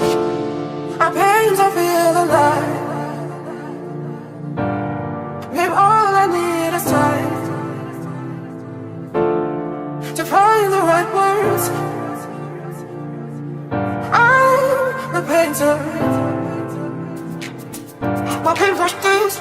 My pains, I feel alive. Maybe all I need is time to find the right words. I'm the painter. My pain for things.